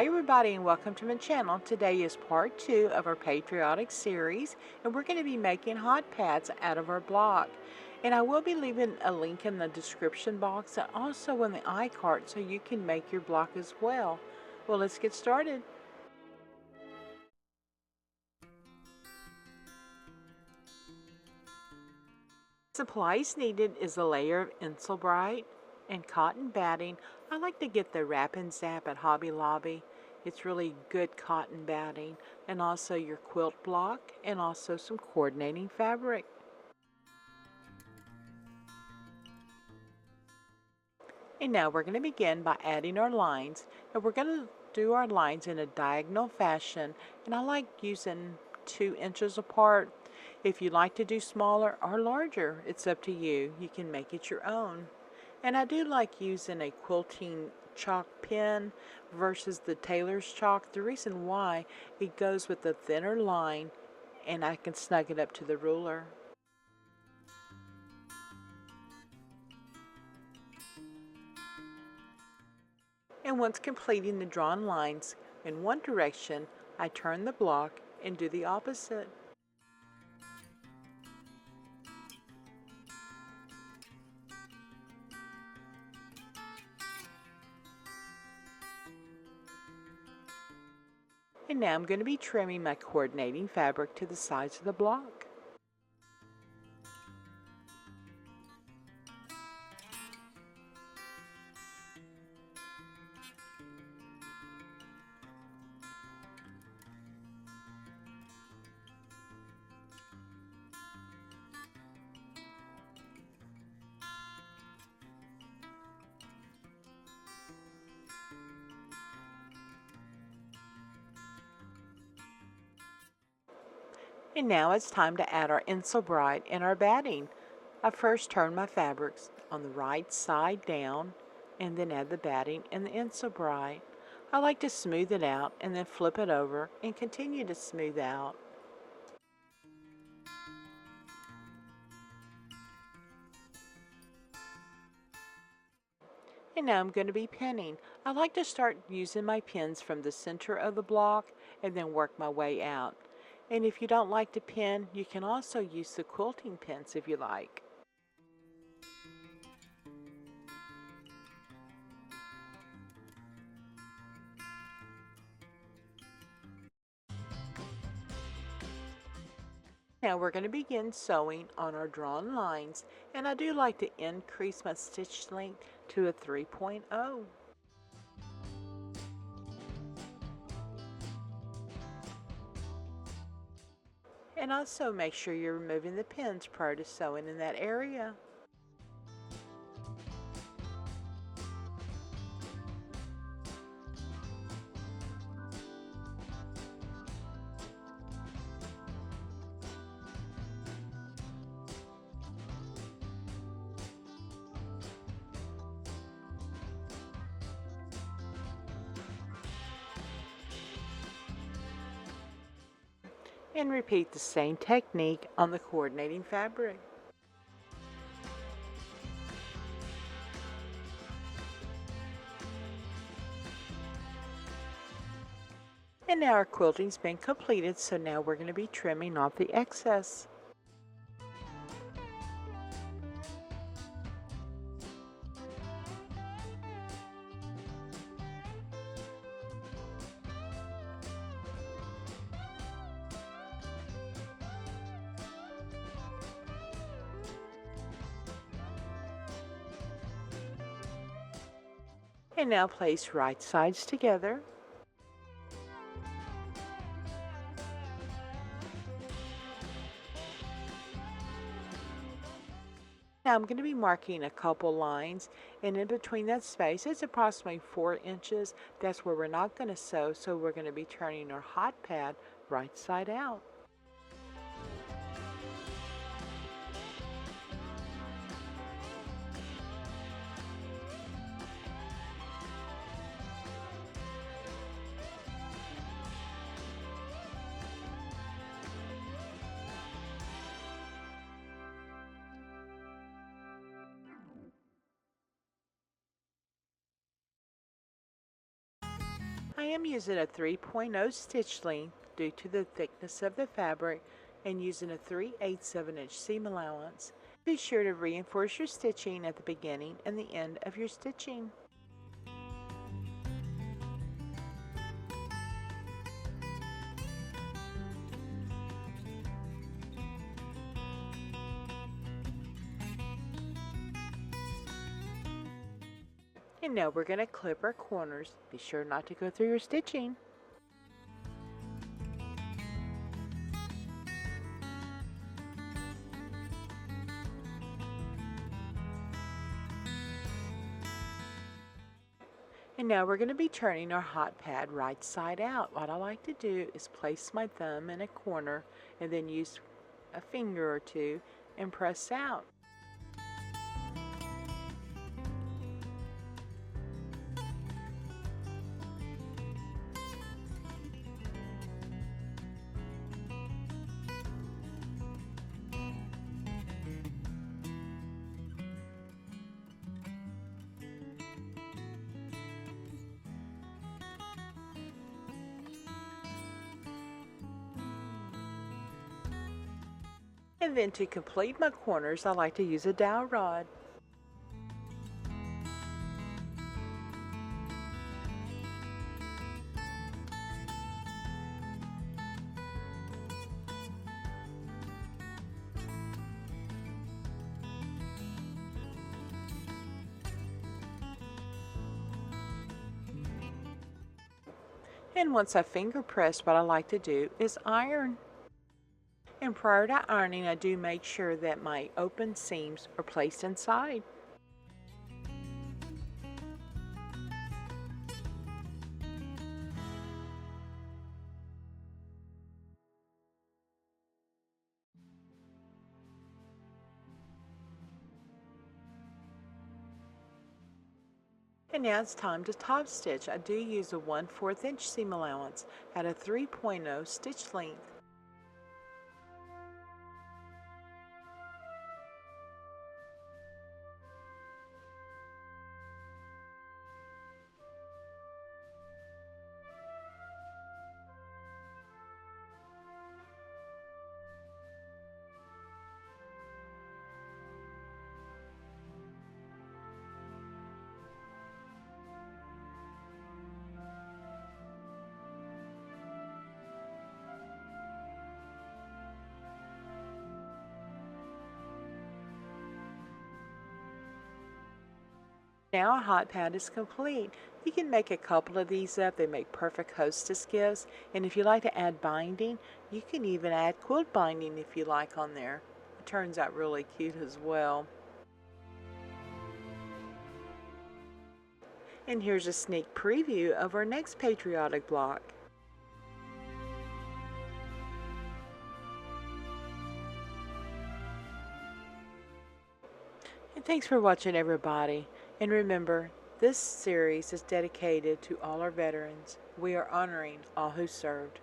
Hey everybody and welcome to my channel. Today is part 2 of our Patriotic series and we're going to be making hot pads out of our block. And I will be leaving a link in the description box and also in the iCard so you can make your block as well. Well, let's get started. Supplies needed is a layer of Insulbrite and cotton batting. I like to get the Wrap and Zap at Hobby Lobby. It's really good cotton batting, and also your quilt block and also some coordinating fabric. And now we're going to begin by adding our lines, and we're going to do our lines in a diagonal fashion, and I like using 2 inches apart. If you like to do smaller or larger, it's up to you. You can make it your own. And I do like using a quilting chalk pen versus the tailor's chalk. The reason why, it goes with the thinner line and I can snug it up to the ruler. And once completing the drawn lines in one direction, I turn the block and do the opposite. And now I'm going to be trimming my coordinating fabric to the sides of the block. And now it's time to add our Insulbrite and our batting. I first turn my fabrics on the right side down and then add the batting and the Insulbrite. I like to smooth it out and then flip it over and continue to smooth out. And now I'm going to be pinning. I like to start using my pins from the center of the block and then work my way out. And if you don't like to pin, you can also use the quilting pins if you like. Now we're going to begin sewing on our drawn lines, and I do like to increase my stitch length to a 3.0. And also make sure you're removing the pins prior to sewing in that area. And repeat the same technique on the coordinating fabric. And now our quilting's been completed, so now we're going to be trimming off the excess. And now place right sides together. Now I'm going to be marking a couple lines, and in between that space it's approximately 4 inches. That's where we're not going to sew, so we're going to be turning our hot pad right side out. I am using a 3.0 stitch length due to the thickness of the fabric and using a 3/8 of an inch seam allowance. Be sure to reinforce your stitching at the beginning and the end of your stitching. And now we're going to clip our corners. Be sure not to go through your stitching. And now we're going to be turning our hot pad right side out. What I like to do is place my thumb in a corner and then use a finger or two and press out. And then to complete my corners, I like to use a dowel rod. And once I finger press, what I like to do is iron. And prior to ironing, I do make sure that my open seams are placed inside. And now it's time to top stitch. I do use a 1/4 inch seam allowance at a 3.0 stitch length. Now a hot pad is complete. You can make a couple of these up. They make perfect hostess gifts. And if you like to add binding, you can even add quilt binding if you like on there. It turns out really cute as well. And here's a sneak preview of our next Patriotic block. And thanks for watching, everybody. And remember, this series is dedicated to all our veterans. We are honoring all who served.